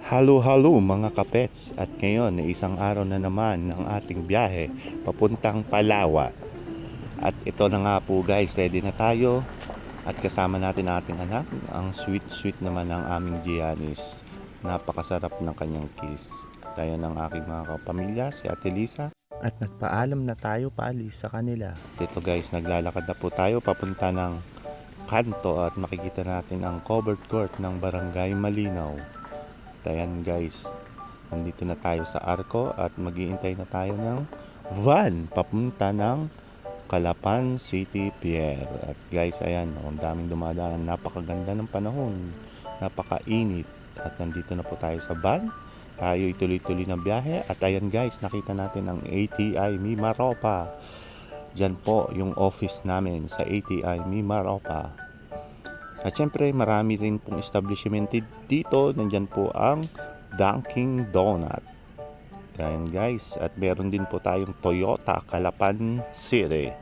Halo-halo mga kapets, at ngayon ay isang araw na naman ng ating biyahe papuntang Palawan. At ito na nga po guys, ready na tayo at kasama natin ating anak. Ang sweet naman ng aming Giannis. Napakasarap ng kanyang kiss. Tayo ng aking mga kapamilya, si Ate Lisa. At nagpaalam na tayo paalis sa kanila. At ito guys, naglalakad na po tayo papunta ng kanto at makikita natin ang covered court ng Barangay Malinaw. Ayan guys, nandito na tayo sa Arco at mag-iintay na tayo ng van papunta ng Calapan City Pier. At guys, ayan, ang daming dumadaan. Napakaganda ng panahon, napakainit. At nandito na po tayo sa van. Tayo ituloy-tuloy na biyahe. At ayan guys, nakita natin ang ATI Mimaropa. Diyan po yung office namin sa ATI Mimaropa. At syempre marami rin pong establishment dito. Nandyan po ang Dunkin Donut. Ayan guys. At meron din po tayong Toyota Calapan City.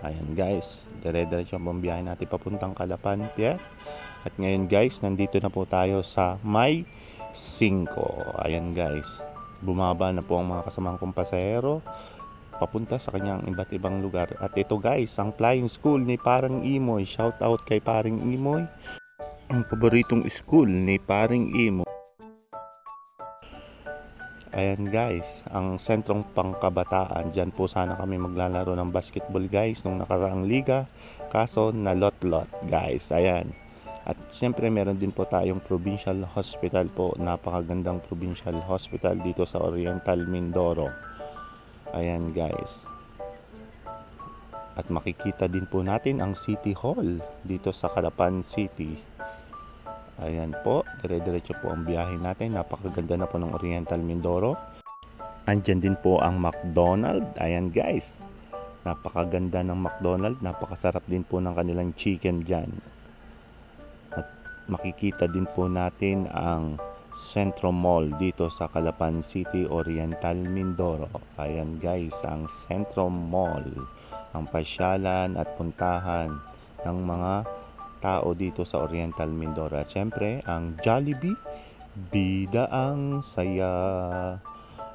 Ayan guys. Dire-diretso ang biyahe natin papuntang Calapan Pier. At ngayon guys, nandito na po tayo sa May 5. Ayan guys. Bumaba na po ang mga kasamang kong pasahero papunta sa kanyang iba't ibang lugar. At ito guys, ang flying school ni Paring Imoy. Shout out kay Paring Imoy. Ang paboritong school ni Paring Imoy. Ayan guys, ang sentrong pangkabataan. Diyan po sana kami maglalaro ng basketball guys nung nakaraang liga. Kaso na lot guys. Ayan. At siyempre meron din po tayong provincial hospital po. Napakagandang provincial hospital dito sa Oriental Mindoro. Ayan guys. At makikita din po natin ang City Hall dito sa Calapan City. Ayan po, dire-diretso po ang biyahe natin. Napakaganda na po ng Oriental Mindoro. Andyan din po ang McDonald's. Ayan guys. Napakaganda ng McDonald's. Napakasarap din po ng kanilang chicken dyan. At makikita din po natin ang Centro Mall dito sa Calapan City, Oriental Mindoro. Ayan guys, ang Centro Mall, ang pasyalan at puntahan ng mga tao dito sa Oriental Mindoro. At syempre, ang Jollibee, bida ang saya.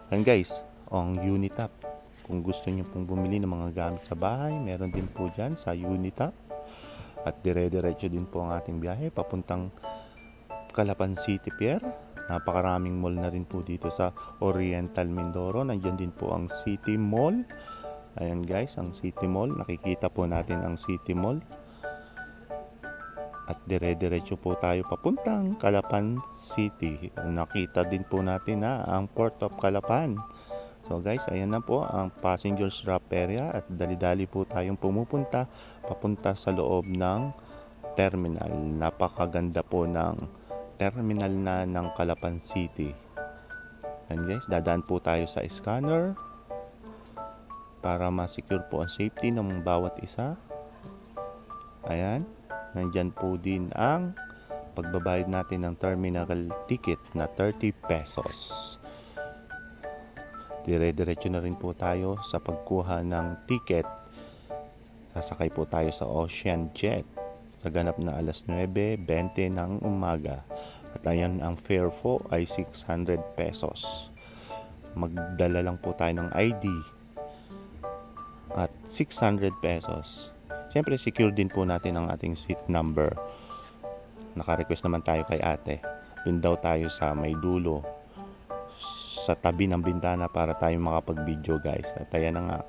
Ayan guys, ang Unitap. Kung gusto nyo pong bumili ng mga gamit sa bahay, meron din po dyan sa Unitap. At dire-diretso din po ang ating biyahe papuntang Calapan City Pier. Napakaraming mall na rin po dito sa Oriental Mindoro. Nandiyan din po ang City Mall. Ayan guys, ang City Mall. Nakikita po natin ang City Mall. At dire-diretso po tayo papuntang Calapan City. Nakita din po natin na ang Port of Calapan. So guys, ayan na po ang passengers drop area. At dali-dali po tayong pumupunta papunta sa loob ng terminal. Napakaganda po ng terminal na ng Calapan City. And guys, dadaan po tayo sa scanner para ma-secure po ang safety ng bawat isa. Ayan, nandyan po din ang pagbabayad natin ng terminal ticket na 30 pesos. Dire-diretso na rin po tayo sa pagkuha ng ticket. Sasakay po tayo sa Ocean Jet sa ganap na alas 9:20 ng umaga. At ayan, ang fare po ay 600 pesos. Magdala lang po tayo ng ID at 600 pesos. Siyempre, secure din po natin ang ating seat number. Naka-request naman tayo kay ate. Doon daw tayo sa may dulo, sa tabi ng bintana para tayo makapag-video guys. At ayan na nga,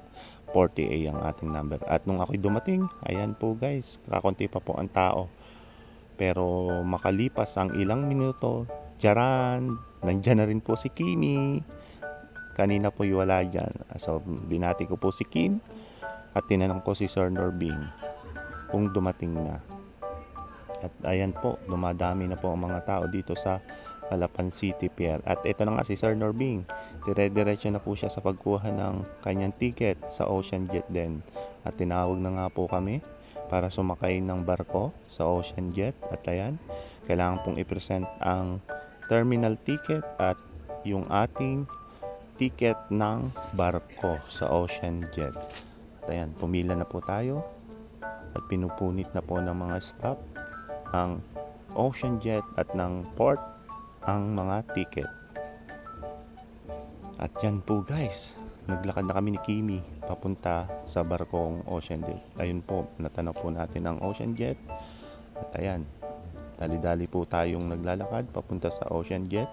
40A ang ating number. At nung ako'y dumating, ayan po guys, kakunti pa po ang tao. Pero makalipas ang ilang minuto, tiyaran, nandyan na rin po si Kimi. Kanina po wala dyan. So, binati ko po si Kim at tinanong ko si Sir Norbing kung dumating na. At ayan po, dumadami na po ang mga tao dito sa Calapan City Pier. At ito na nga si Sir Norbing. Dire-diretso na po siya sa pagkuha ng kanyang ticket sa Ocean Jet din. At tinawag na nga po kami para sumakay ng barko sa Ocean Jet. At ayan, kailangan pong i-present ang terminal ticket at yung ating ticket ng barko sa Ocean Jet. At ayan, pumila na po tayo at pinupunit na po ng mga staff ang Ocean Jet at ng Port ang mga ticket. At yan po guys, naglakad na kami ni Kimi papunta sa barkong Ocean Jet. Ayun po, natanaw po natin ang Ocean Jet. At ayan, dali-dali po tayong naglalakad papunta sa Ocean Jet.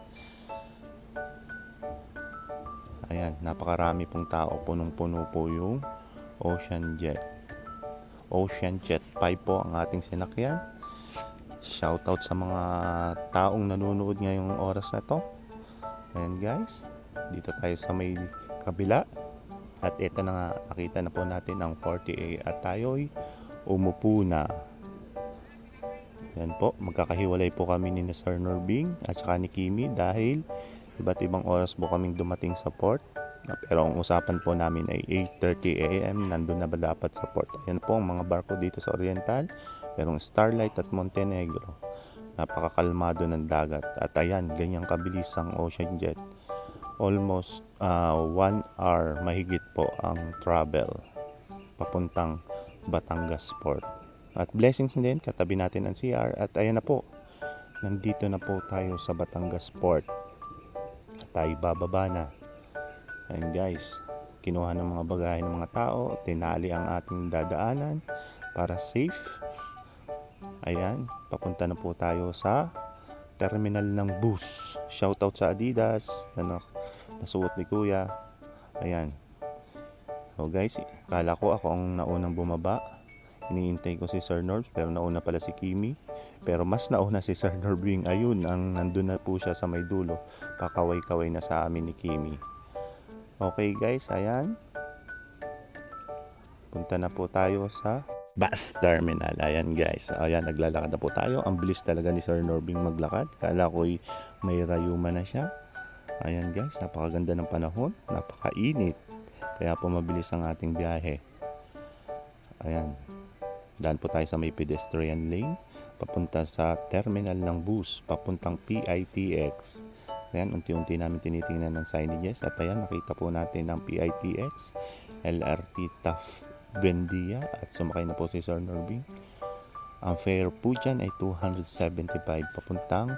Ayan, napakarami pong tao, punong-puno po yung Ocean Jet. Ocean Jet 5 po ang ating sinakyan. Shoutout sa mga taong nanonood ngayong oras na to. Ayan guys, dito tayo sa may kabila. At ito na nga, nakita na po natin ang 40A at tayo'y umupo na. Yan po, magkakahiwalay po kami ni Sir Norbing at saka ni Kimi dahil iba't ibang oras po kaming dumating sa port. Pero ang usapan po namin ay 8:30 AM, nandun na ba dapat sa port. Ayan po ang mga barko dito sa Oriental, merong Starlight at Montenegro. Napakakalmado ng dagat. At ayan, ganyang kabilis ang Ocean Jet. Almost 1 hour mahigit po ang travel papuntang Batangas Port. At blessings din, katabi natin ang CR. At ayan na po, nandito na po tayo sa Batangas Port. At tayo bababa na. Ayan guys, kinuha ng mga bagahe ng mga tao, tinali ang ating dadaanan para safe. Ayan, papunta na po tayo sa terminal ng bus. Shoutout sa Adidas na nasuot ni Kuya. Ayan. So guys, kala ko ako ang naunang bumaba. Iniintay ko si Sir Norbs, pero nauna pala si Kimi. Pero mas nauna si Sir Norbing. Ayun, nandun na po siya sa may dulo. Kakaway-kaway na sa amin ni Kimi. Okay guys, ayan. Punta na po tayo sa bus terminal. Ayan guys. Ayan, naglalakad na po tayo. Ang bilis talaga ni Sir Norbing maglakad. Kala ko'y may rayuma na siya. Ayan guys, napakaganda ng panahon. Napakainit. Kaya po mabilis ang ating biyahe. Ayan. Daan po tayo sa may pedestrian lane. Papunta sa terminal ng bus. Papuntang PITX. Ayan, unti-unti namin tinitingnan ng signages. At ayan, nakita po natin ang PITX, LRT Taft Bendia. At sumakay na po si Sir Norbing. Ang fare po dyan ay 275 papuntang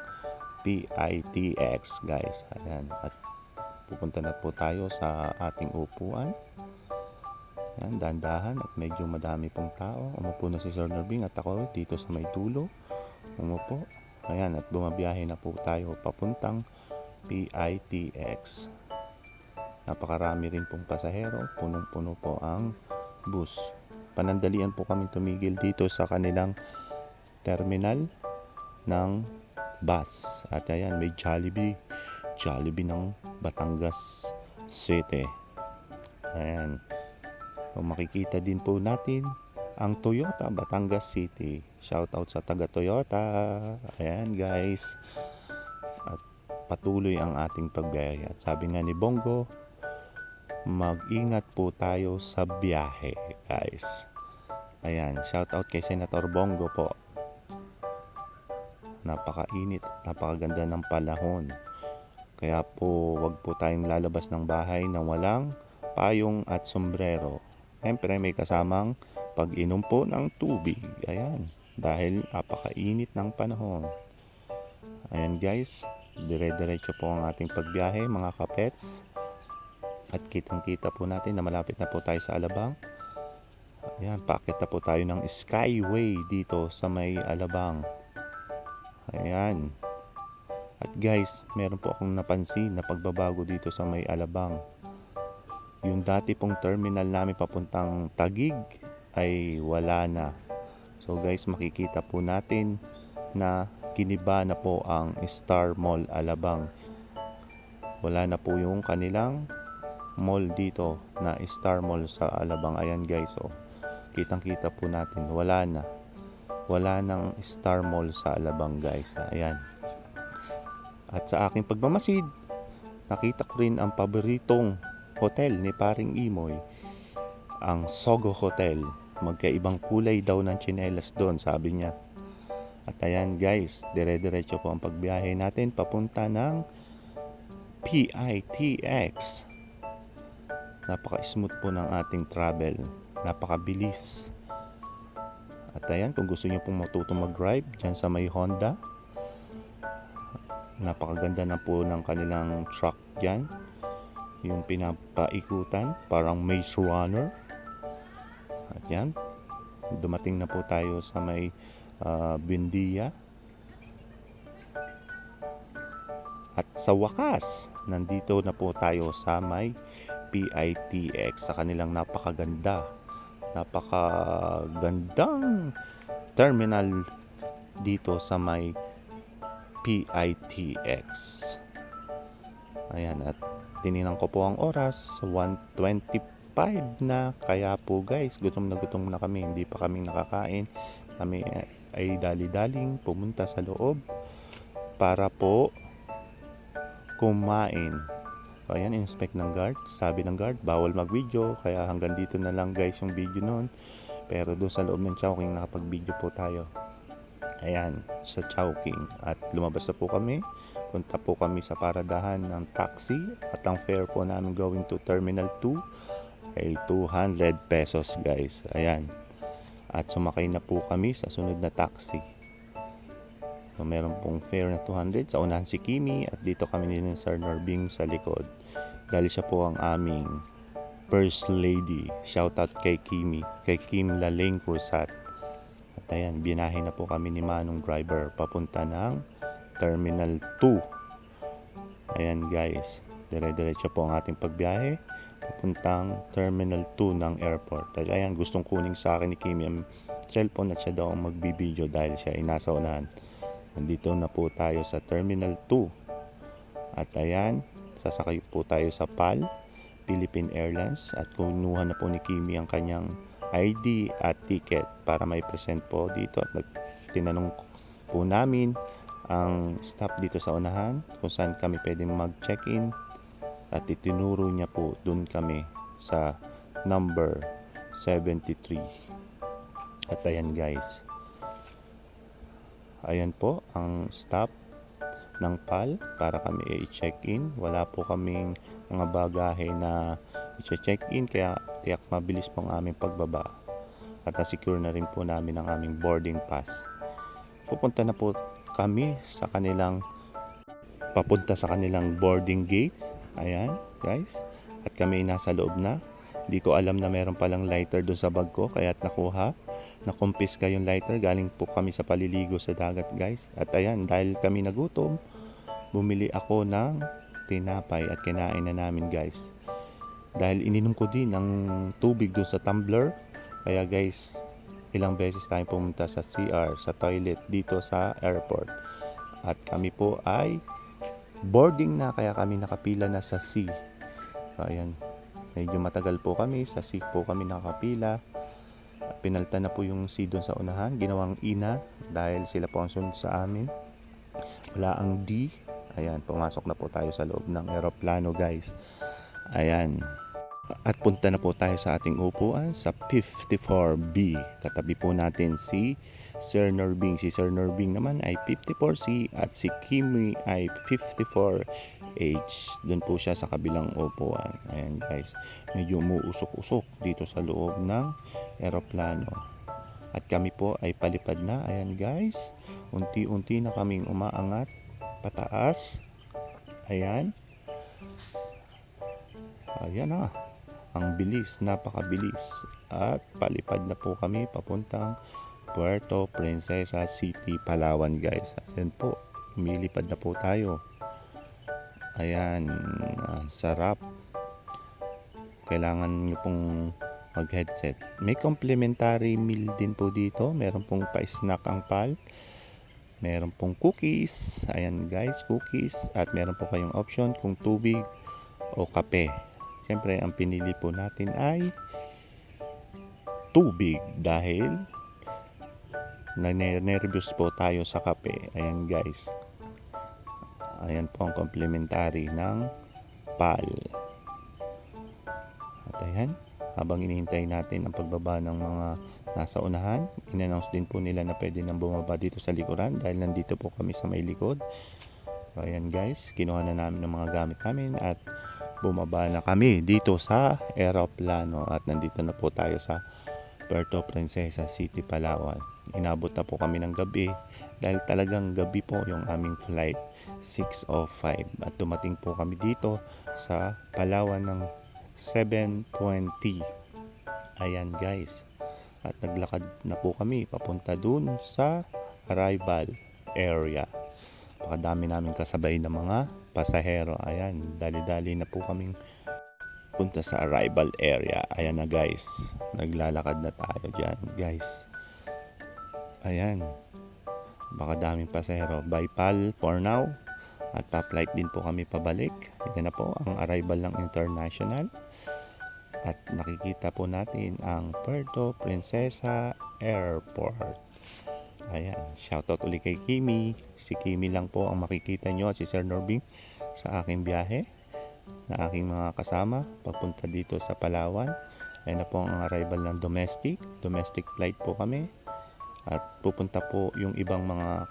PITX guys. Ayan, at pupunta na po tayo sa ating upuan. Ayan, dahan-dahan at medyo madami pong tao. Umupo na si Sir Norbing at ako dito sa may dulo. Umupo. Ayan, at bumabiyahe na po tayo papuntang PITX. Napakarami rin pong pasahero, punong-puno po ang bus. Panandalian po kami tumigil dito sa kanilang terminal ng bus. At ayan, may Jollibee ng Batangas City. Ayan. So, makikita din po natin ang Toyota Batangas City. Shoutout sa taga Toyota. Ayan guys. At patuloy ang ating pagbiyahe. At sabi nga ni Bongo, mag-ingat po tayo sa biyahe, guys. Ayan, shoutout kay Senator Bongo po. Napakainit, napakaganda ng panahon. Kaya po, wag po tayong lalabas ng bahay nang walang payong at sombrero. Siyempre, may kasamang pag-inom po ng tubig. Ayan, dahil napakainit ng panahon. Ayan guys, dire-diretso po ang ating pagbiyahe mga kapets. At kitang-kita po natin na malapit na po tayo sa Alabang. Ayan, paakyat na po tayo ng Skyway dito sa may Alabang. Ayan. At guys, meron po akong napansin na pagbabago dito sa may Alabang. Yung dati pong terminal namin papuntang Taguig ay wala na. So guys, makikita po natin na giniba na po ang Star Mall Alabang. Wala na po yung kanilang mall dito na Star Mall sa Alabang. Ayan guys, oh. Kitang-kita po natin, wala na. Wala nang Star Mall sa Alabang guys. Ayan. At sa aking pagmamasid, nakita ko rin ang paboritong hotel ni Paring Imoy, ang Sogo Hotel. Magkaibang kulay daw ng tsinelas doon, sabi niya. At ayan guys, dire-diretso po ang pagbiyahe natin papunta ng PITX. Napaka-smooth po ng ating travel. Napakabilis. At ayan, kung gusto niyo pong matutong mag-drive dyan sa may Honda, Napakaganda na po ng kanilang truck dyan. Yung pinapaikutan, parang Maze Runner. At yan, dumating na po tayo sa may Buendia. At sa wakas, nandito na po tayo sa may PITX sa kanilang napakagandang terminal dito sa may PITX. Ayan, at tiningnan ko po ang oras, 1:25 na. Kaya po guys, gutom na kami. Hindi pa kami nakakain. Kami ay dali-daling pumunta sa loob para po kumain. So, ayan, inspect ng guard. Sabi ng guard, bawal mag-video. Kaya hanggang dito na lang guys yung video noon. Pero doon sa loob ng Chowking, nakapag-video po tayo. Ayan, sa Chowking. At lumabas na po kami. Punta po kami sa paradahan ng taxi. At ang fare po namin going to Terminal 2 ay 200 pesos guys. Ayan. At sumakay na po kami sa sunod na taxi. So, meron pong fare na 200. Sa unahan si Kimi at dito kami ni Sir Norbing sa likod. Dahil siya po ang aming First Lady. Shoutout kay Kimi. Kay Kim Laleng Cruzat. At ayan, binahe na po kami ni Manong driver papunta ng Terminal 2. Ayan guys. Dire-diretso po ang ating pagbiyahe papuntang Terminal 2 ng airport. At ayan, gustong kuning sa akin ni Kimi ang cellphone at siya daw ang magbibideo dahil siya ay nasa unahan. Nandito na po tayo sa Terminal 2. At ayan, sasakay po tayo sa PAL, Philippine Airlines. At kunuha na po ni Kimi ang kanyang ID at ticket para may present po dito. At tinanong po namin ang staff dito sa unahan kung saan kami pwedeng mag-check-in. At itinuro niya po doon kami sa number 73. At ayan guys. Ayan po ang stop ng PAL para kami i-check-in. Wala po kaming mga bagahe na i-check-in kaya tiyak mabilis po ang aming pagbaba. At na-secure na rin po namin ang aming boarding pass. Pupunta na po kami sa papunta sa kanilang boarding gate. Ayan guys. At kami nasa loob na. Hindi ko alam na meron palang lighter doon sa bag ko kaya't nakumpiska yung lighter. Galing po kami sa paliligo sa dagat guys. At ayan, dahil kami nagutom, bumili ako ng tinapay at kinain na namin guys. Dahil ininom ko din ng tubig doon sa tumbler. Kaya guys, ilang beses tayo pumunta sa CR, sa toilet dito sa airport. At kami po ay boarding na kaya kami nakapila na sa C. So, ayan. Medyo matagal po kami. Sa C po kami nakapila. Pinalta na po yung C doon sa unahan. Ginawang ina dahil sila po ang sunod sa amin. Wala ang D. Ayan, pumasok na po tayo sa loob ng eroplano guys. Ayan. At punta na po tayo sa ating upuan sa 54B. Katabi po natin si Sir Norbing. Si Sir Norbing naman ay 54C at si Kimi ay 54H. Doon po siya sa kabilang upuan. Ayan guys. Medyo umuusok-usok dito sa loob ng eroplano. At kami po ay palipad na. Ayan guys. Unti-unti na kaming umaangat pataas. Ayan. Ayan na. Ang bilis, napakabilis. At palipad na po kami papuntang Puerto Princesa City, Palawan guys. Ayan po, umilipad na po tayo. Ayan, sarap. Kailangan nyo pong mag-headset. May complimentary meal din po dito. Meron pong pa-snack ang PAL. Meron pong cookies. Ayan guys, cookies. At meron po kayong option kung tubig o kape. Siyempre, ang pinili po natin ay tubig dahil nervous po tayo sa kape. Ayan guys. Ayan po ang complimentary ng PAL. At ayan, habang inihintay natin ang pagbaba ng mga nasa unahan, in-announce din po nila na pwede nang bumaba dito sa likuran dahil nandito po kami sa may likod. So, ayan guys, kinuha na namin ng mga gamit namin at bumaba na kami dito sa eroplano at nandito na po tayo sa Puerto Princesa City, Palawan. Inabot na po kami ng gabi dahil talagang gabi po yung aming flight, 6:05, at dumating po kami dito sa Palawan ng 7:20. Ayan guys, at naglakad na po kami papunta dun sa arrival area. Pakadami namin kasabay ng mga pasahero. Ayan, dali-dali na po kaming punta sa arrival area. Ayan na guys, naglalakad na tayo dyan guys. Ayan, baka daming pasahero. Bye pal for now. At pa-flight din po kami pabalik. Ayan na po ang arrival ng international. At nakikita po natin ang Puerto Princesa Airport. Ayan, shoutout ulit kay Kimi. Si Kimi lang po ang makikita nyo at si Sir Norbing sa aking biyahe na aking mga kasama papunta dito sa Palawan. Ayan na po ang arrival ng domestic flight po kami. At pupunta po yung ibang mga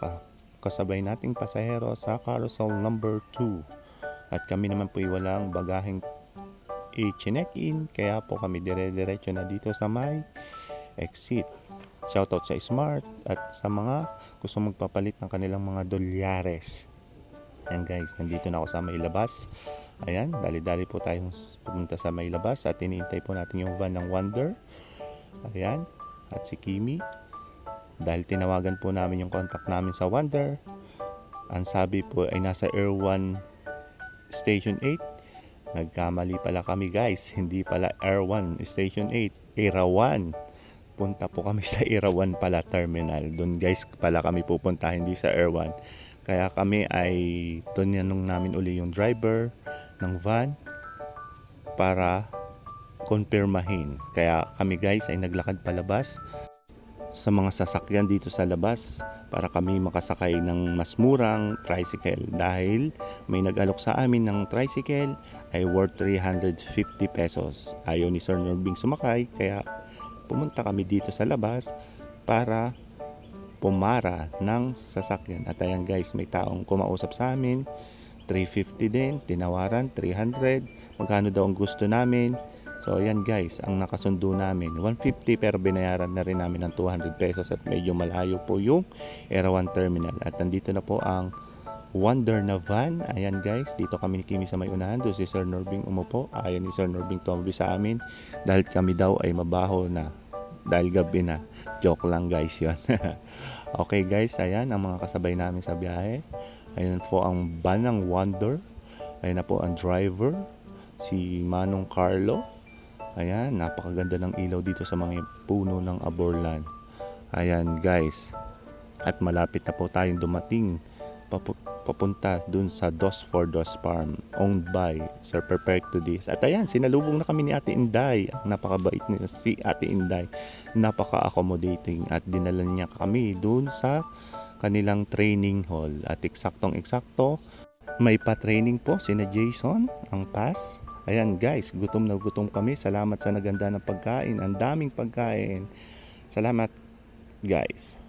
kasabay nating pasahero sa carousel number 2. At kami naman po walang bagaheng i-check-in, kaya po kami dire-diretso na dito sa may exit. Shoutout sa Smart at sa mga gusto magpapalit ng kanilang mga dolyares. Ayan guys, nandito na ako sa may labas. Ayan, dali-dali po tayong pumunta sa may labas at iniintay po natin yung van ng Wonder. Ayan, at si Kimi. Dahil tinawagan po namin yung contact namin sa Wonder, ang sabi po ay nasa Air 1 Station 8. Nagkamali pala kami guys, hindi pala Air 1 Station 8, Era 1. Punta po kami sa Era 1 pala terminal. Doon guys pala kami pupunta, hindi sa Air 1. Kaya kami ay tinanong namin uli yung driver ng van para konfirmahin. Kaya kami guys ay naglakad palabas sa mga sasakyan dito sa labas para kami makasakay ng mas murang tricycle, dahil may nag-alok sa amin ng tricycle ay worth 350 pesos. Ayaw ni Sir Norbing sumakay, kaya pumunta kami dito sa labas para pumara ng sasakyan. At ayan guys, may taong kumausap sa amin, 350 din, tinawaran 300, magkano daw ang gusto namin. So ayan guys, ang nakasundo namin 150, pero binayaran na rin namin ng 200 pesos at medyo malayo po yung Era 1 terminal. At nandito na po ang Wonder na van. Ayan guys, dito kami ni Kimi sa may unahan, doon si Sir Norbing umupo. Ayan ni Sir Norbing tumabi sa amin dahil kami daw ay mabaho na dahil gabi na. Joke lang guys yun. Okay guys, ayan ang mga kasabay namin sa biyahe. Ayan po ang van ng Wonder. Ayan na po ang driver, si Manong Carlo. Ayan, napakaganda ng ilaw dito sa mga puno ng Aborlan. Ayan guys, at malapit na po tayong dumating papunta dun sa Dos for Dos Farm, owned by Sir Perfecto Diz. At ayan, sinalubong na kami ni Ate Inday. Napakabait niya si Ate Inday, napaka-accommodating, at dinala niya kami dun sa kanilang training hall. At eksaktong-eksakto, may pa-training po sina Jason, ang pass. Ayan guys, gutom na gutom kami. Salamat sa naganda ng pagkain. Ang daming pagkain. Salamat guys.